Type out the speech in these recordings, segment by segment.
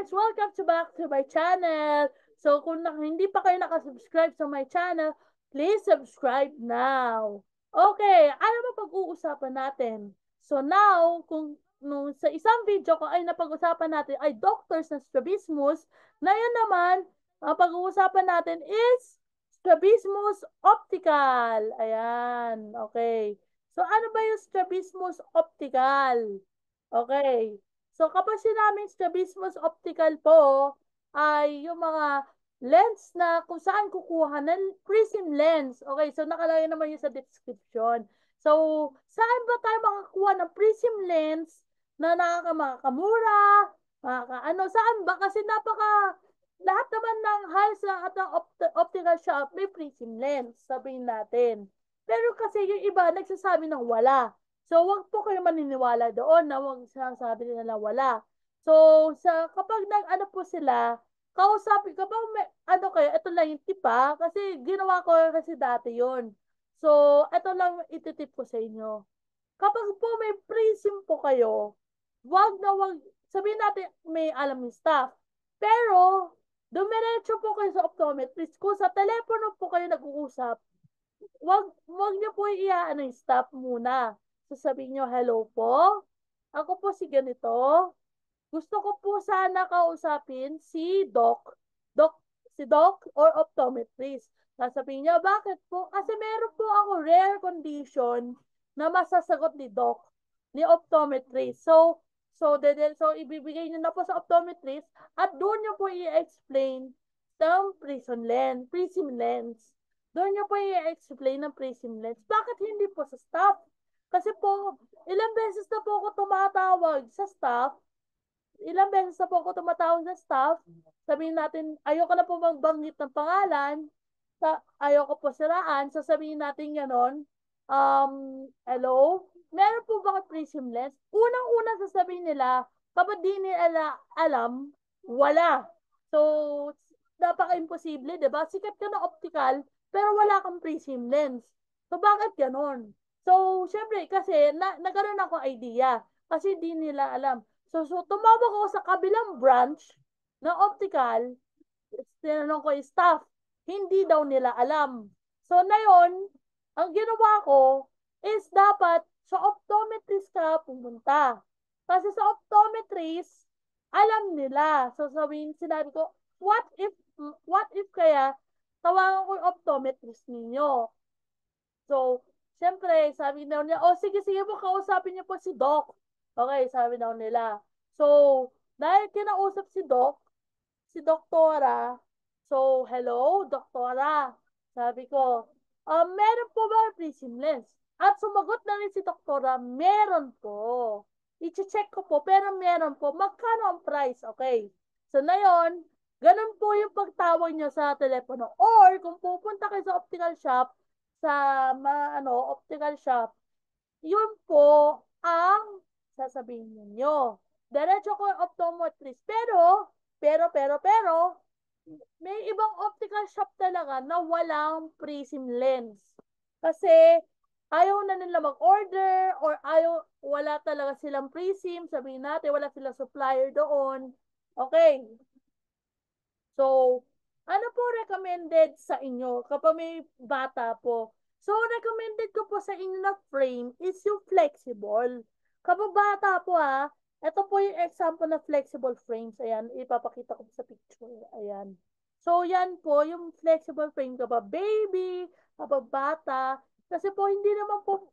guys! Welcome back to my channel. So kung hindi pa kayo nakasubscribe sa my channel, please subscribe now. Okay, ano ba pag-uusapan natin? So now, kung nung sa isang video ko ay napag-usapan natin ay doctors ng strabismus, na yun naman, ang pag-uusapan natin is strabismus optical. Ayan, okay. So ano ba yung strabismus optical? Okay. So, kapag sinabing strabismus optical po, ay yung mga lens na kung saan kukuha ng prism lens. Okay, so nakalagay naman yun sa description. So, saan ba tayo makakuha ng prism lens na makakamura, ano, saan ba? Kasi lahat naman ng halos lahat ng optical shop may prism lens, sabihin natin. Pero kasi yung iba nagsasabi ng wala. So, wag po kayo maniniwala doon na wag sinasabi nila na wala. So, kapag nag-ano po sila, kausapin, kapag may, ano kayo, ito lang yung tip ha, kasi ginawa ko kasi dati yon. So, ito lang ititip ko sa inyo. Kapag po may prism po kayo, wag, sabihin natin may alam yung staff. Pero, dumiretso po kayo sa optometrist. Kung sa telepono po kayo nag-uusap, wag niyo po iaano yung stop muna. Sasabihin niyo, hello po. Ako po si ganito. Gusto ko po sana kausapin si Doc. Si Doc or optometrist. Sasabihin niya, bakit po? Kasi meron po ako rare condition na masasagot ni Doc, ni optometrist. So ibibigay niyo na po sa optometrist at doon niyo po i-explain ng prism lens. Doon niyo po i-explain ng prism lens. Bakit hindi po sa staff? Kasi po, ilang beses na po ako tumatawag sa staff, sabihin natin, ayoko na po magbanggit ng pangalan, ayoko po siraan, sasabihin natin ganon, hello, meron po ba prism lens? Unang-una sasabihin nila, kapag di nila alam, wala. So, napaka-imposible, di ba? Sikat ka na optical, pero wala kang prism lens. So, bakit ganon? So, syempre, kasi nagkaroon ako idea. Kasi di nila alam. So tumawag ako sa kabilang branch ng optical. Tinanong ko yung staff. Hindi daw nila alam. So, na yun, ang ginawa ko is dapat sa optometrist ka pumunta. Kasi sa optometrist, alam nila. So, sinabi ko, what if kaya tawagan ko yung optometrist ninyo? So, siyempre, sabi daw niya, oh, sige po, kausapin niyo po si Doc. Okay, sabi daw nila. So, dahil kinausap si Doktora, so, hello, Doktora. Sabi ko, meron po ba prism lens? At sumagot na rin si Doktora, meron po. I-check ko po, pero meron po. Magkano ang price? Okay. So, na yun, ganun po yung pagtawag nyo sa telepono. Or, kung pupunta kayo sa optical shop, sa optical shop, yun po ang sasabihin ninyo. Diretso ko yung optometrist. Pero, may ibang optical shop talaga na walang prism lens. Kasi, ayaw na nila mag-order or wala talaga silang prism. Sabihin natin, wala silang supplier doon. Okay. So, ano po recommended sa inyo kapag may bata po? So, recommended ko po sa inyo na frame is yung flexible. Kapag bata po ito po yung example na flexible frames. Ayan, ipapakita ko po sa picture. Ayan. So, yan po yung flexible frame kapag baby, kapag bata. Kasi po, hindi naman po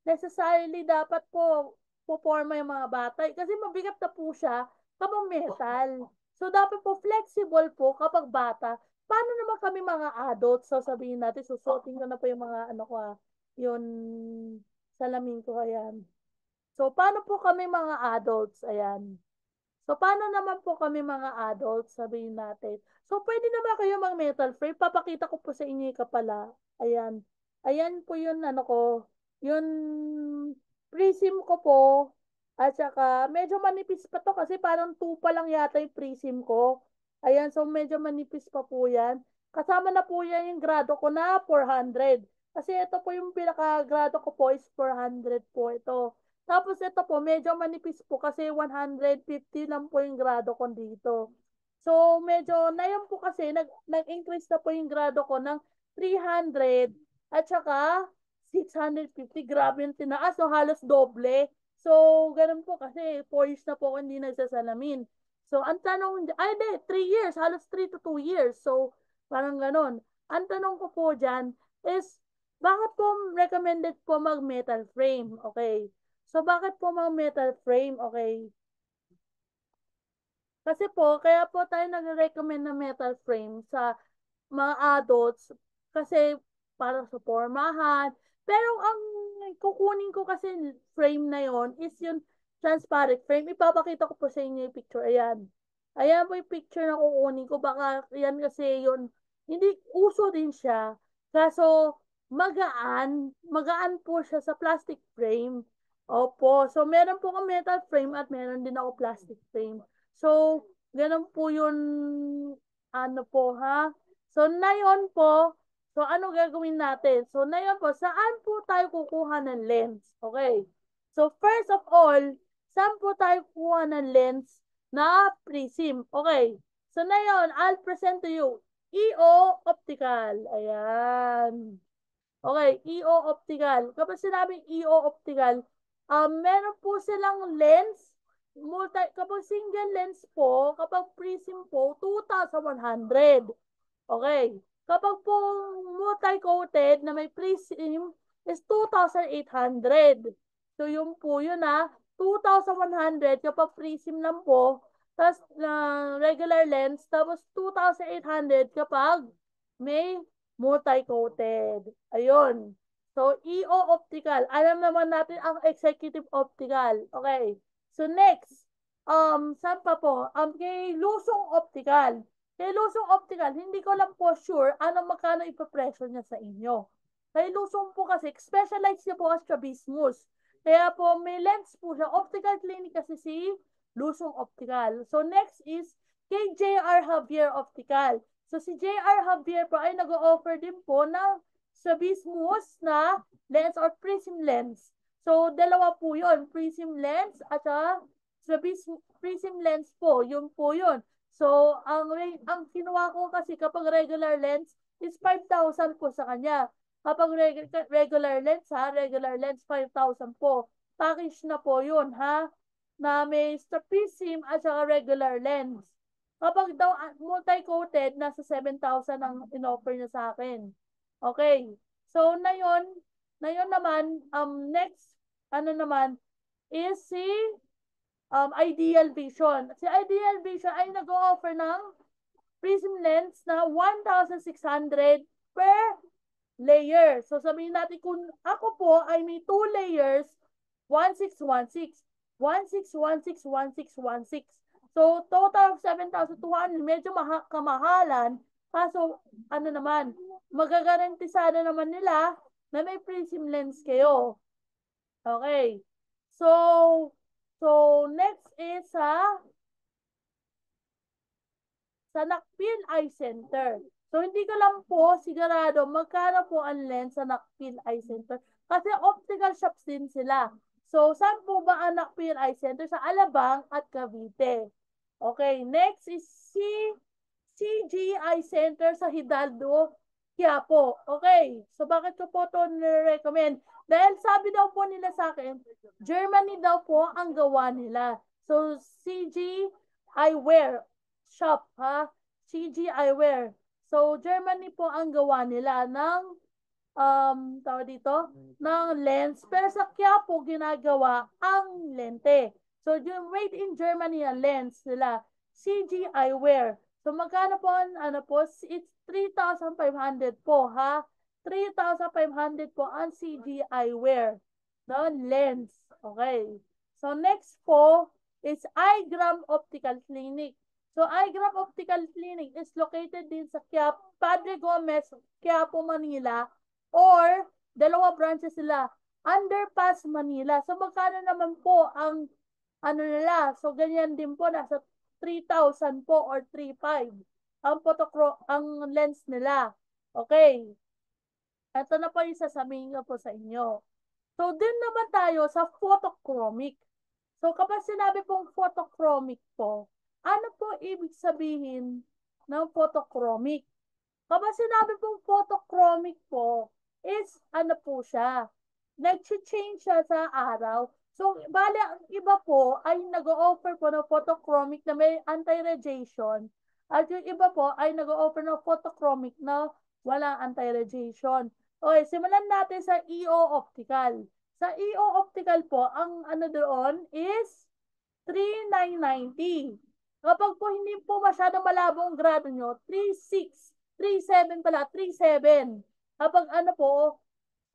necessarily dapat po puporma yung mga bata. Kasi mabigat na po siya kapag metal. So, dapat po flexible po kapag bata. Paano naman kami mga adults? So, sabihin natin, susuotin ko na po yung mga ano ko yun, salamin ko, ayan. So, paano po kami mga adults? Ayan. So, paano naman po kami mga adults? Sabihin natin. So, pwede naman kayo mag metal frame. Papakita ko po sa inyo yung kapala. Ayan. Ayan po yun, ano ko. Yun, prism ko po. At saka, medyo manipis pa to kasi parang 2 pa lang yata yung prism ko. Ayan, so medyo manipis pa po yan. Kasama na po yan yung grado ko na 400. Kasi ito po yung pinaka-grado ko po is 400 po ito. Tapos ito po, medyo manipis po kasi 150 lang po yung grado ko dito. So, medyo, na yun po kasi, nag-increase na po yung grado ko ng 300 at saka 650. Grabe yung tinaas. So, halos doble. So, ganun po kasi 4 years na po ako hindi nagsasalamin. So, ang tanong, ay di, 3 years. Halos 3 to 2 years. So, parang ganun. Ang tanong ko po dyan is, bakit po recommended po mag-metal frame? Okay. So, bakit po mag-metal frame? Okay. Kasi po, kaya po tayo nag-recommend ng metal frame sa mga adults kasi para sa pormahan. Pero ang kukunin ko kasi frame na yon is yung transparent frame. Ipapakita ko po sa inyo yung picture. Ayan. Ayan po yung picture na kukunin ko. Baka yan kasi yun. Hindi, uso din siya. Kaso, magaan. Magaan po siya sa plastic frame. Opo. So, meron po akong metal frame at meron din ako plastic frame. So, ganun po yun, ano po ha. So, ngayon po, so ano gagawin natin? So, ngayon po, saan po tayo kukuha ng lens? Okay. So, first of all, saan po tayo kukuha ng lens na prism? Okay. So, ngayon, I'll present to you EO Optical. Ayan. Okay, EO Optical. Kapag sinabing EO Optical, meron po silang lens, kapag single lens po, kapag prism po, 2,100. Okay. Kapag po multi-coated na may prism is 2,800. So, yun po yun 2,100 kapag prism lang po, tapos regular lens, tapos 2,800 kapag may multi-coated. Ayun. So, EO Optical. Alam naman natin ang Executive Optical. Okay. So, next, saan pa po? Kay Lusong Optical. Kay Lusong Optical, hindi ko lang po sure magkano ipapresyo niya sa inyo. Kay Lusong po kasi, specialized niya po as strabismus. Kaya po, may lens po siya. Optical clinic kasi si Lusong Optical. So, next is kay JR Javier Optical. So, si JR Javier po ay nag-o-offer din po ng strabismus na lens or prism lens. So, dalawa po yun. Prism lens at prism lens po. Yun po yun. So, ang kinuha ko kasi kapag regular lens is 5,000 po sa kanya. Kapag regular lens regular lens 5,000 po. Package na po yun na may strabism at saka regular lens. Kapag daw multi-coated, nasa 7,000 ang in-offer niya sa akin. Okay. So, na yun naman, next, naman, is si Ideal Vision. Si Ideal Vision ay nag-o-offer ng prism lens na 1,600 per layer. So, sabihin natin kung ako po ay may 2 layers, 1,616. 1,616, 1,616. So, total of 7,200. Medyo kamahalan. Kaso, naman, magagarantisada naman nila na may prism lens kayo. Okay. So next is sa Nakpil Eye Center. So, hindi ko lang po sigurado magkano po ang lens sa Nakpil Eye Center. Kasi optical shops din sila. So, saan po ba ang Nakpil Eye Center? Sa Alabang at Cavite. Okay, next is CGI Center sa Hidalgo, Quiapo. Okay, so bakit ko po ito nire-recommend? Dahil sabi daw po nila sa akin, Germany daw po ang gawa nila. So, CG Eyewear Shop, CG Eyewear. So, Germany po ang gawa nila ng tawag dito, ng lens. Pero sa Quiapo, ginagawa ang lente. So, yung made in Germany ang lens nila, CG Eyewear. So, magkano po, it's 3,500 po, 3,500 po ang CG Eyewear. No, lens. Okay. So, next po is iGram Optical Clinic. So, iGram Optical Clinic is located din sa Padre Gomez, Quiapo, Manila, or dalawa branches sila, Underpass, Manila. So, magkano naman po ang nila? So, ganyan din po, nasa 3,000 po or 3,500 ang lens nila. Okay. Ito na po yung sasabihin ko po sa inyo. So, din naman tayo sa photochromic. So, kapag sinabi pong photochromic po, ano po ibig sabihin ng photochromic? Kapag sinabi pong photochromic po, is ano po siya? Nag-change siya sa araw. So, bale, ang iba po ay nag-o-offer po ng photochromic na may anti-radiation. At yung iba po ay nag-o-offer ng photochromic na walang anti-radiation. Okay, simulan natin sa EO Optical. Sa EO Optical po, ang ano doon is 3,990. Kapag po hindi po masyado malabo ang grado nyo, 3,600, 3,700 pala, 3,700. Kapag ano po,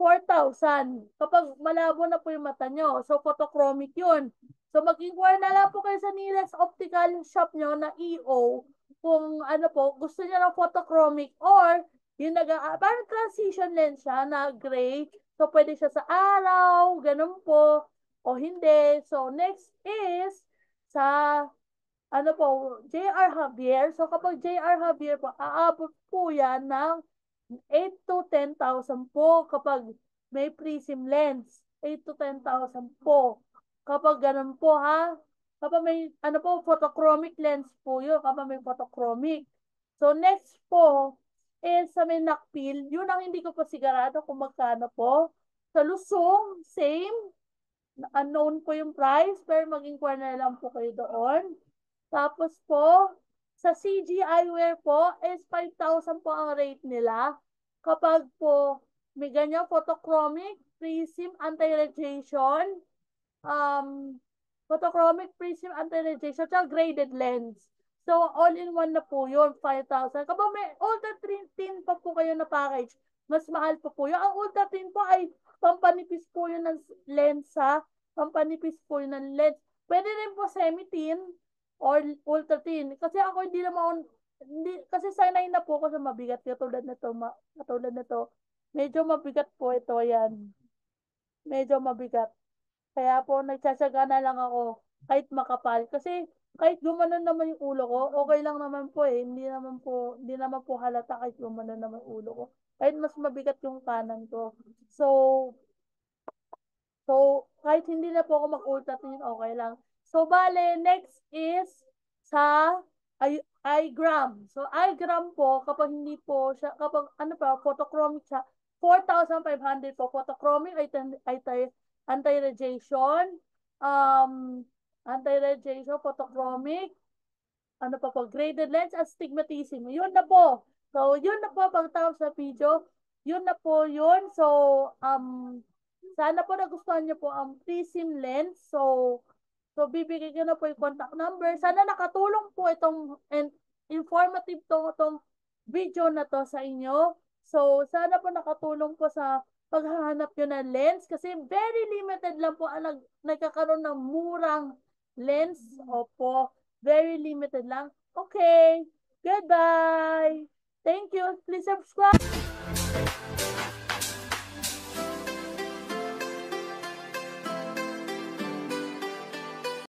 4,000. Kapag malabo na po yung mata nyo. So, photochromic yun. So, mag-inquire na lang po kayo sa nearest optical shop nyo na EO kung ano po, gusto niya ng photochromic or yung parang transition lens siya na gray. So, pwede siya sa araw, ganun po, o hindi. So, next is sa ano po, JR Javier. So, kapag JR Javier po, aabot po yan ng 8 to 10,000 po kapag may prism lens. 8 to 10,000 po. Kapag ganun po ha. Kapag may ano po, photochromic lens po yun. Kapag may photochromic. So next po is sa may nakpil. Yun ang hindi ko pa sigurado kung magkano po. Sa Lusong, same. Unknown po yung price. Pero mag-inquire na lang po kayo doon. Tapos po, sa CG Eyewear po is 5,000 po ang rate nila. Kapag po may ganyan photochromic, prism, anti-radiation, um, photochromic, prism, anti-radiation, at graded lens. So, all-in-one na po yun, 5,000. Kapag may ultra thin pa po kayo na package, mas mahal pa po yun. Ang ultra thin po ay pampanipis po yun ng lens ha. Pampanipis po yun ng lens. Pwede rin po semi-thin or ultra thin. Kasi ako hindi naman, hindi, kasi sanay na po ako sa mabigat. Katulad nito, katulad nito. Medyo mabigat po ito, yan. Medyo mabigat. Kaya po, nagsasaga na lang ako kahit makapal. Kasi kahit gumanon naman yung ulo ko, okay lang naman po eh. Hindi naman po halata kahit gumanon naman yung ulo ko. Kahit mas mabigat yung kanan ko. So, kahit hindi na po ako mag-ultrasound, okay lang. So, bale, next is sa iGram. So, iGram po, kapag hindi po siya, kapag ano pa, photochromic siya, 4,500 po. Photochromic, anti-radiation, um, anti-radiation, photochromic, ano pa po, graded lens, astigmatism. Yun na po. So, yun na po pagtapos sa video. Yun na po yun. So, sana po nagustuhan niyo po ang prism lens. So bibigyan ko na po yung contact number. Sana nakatulong po itong informative itong video na to sa inyo. So, sana po nakatulong po sa paghahanap nyo ng lens kasi very limited lang po ang nagkakaroon ng murang lens. Opo. Very limited lang. Okay. Goodbye. Thank you. Please subscribe.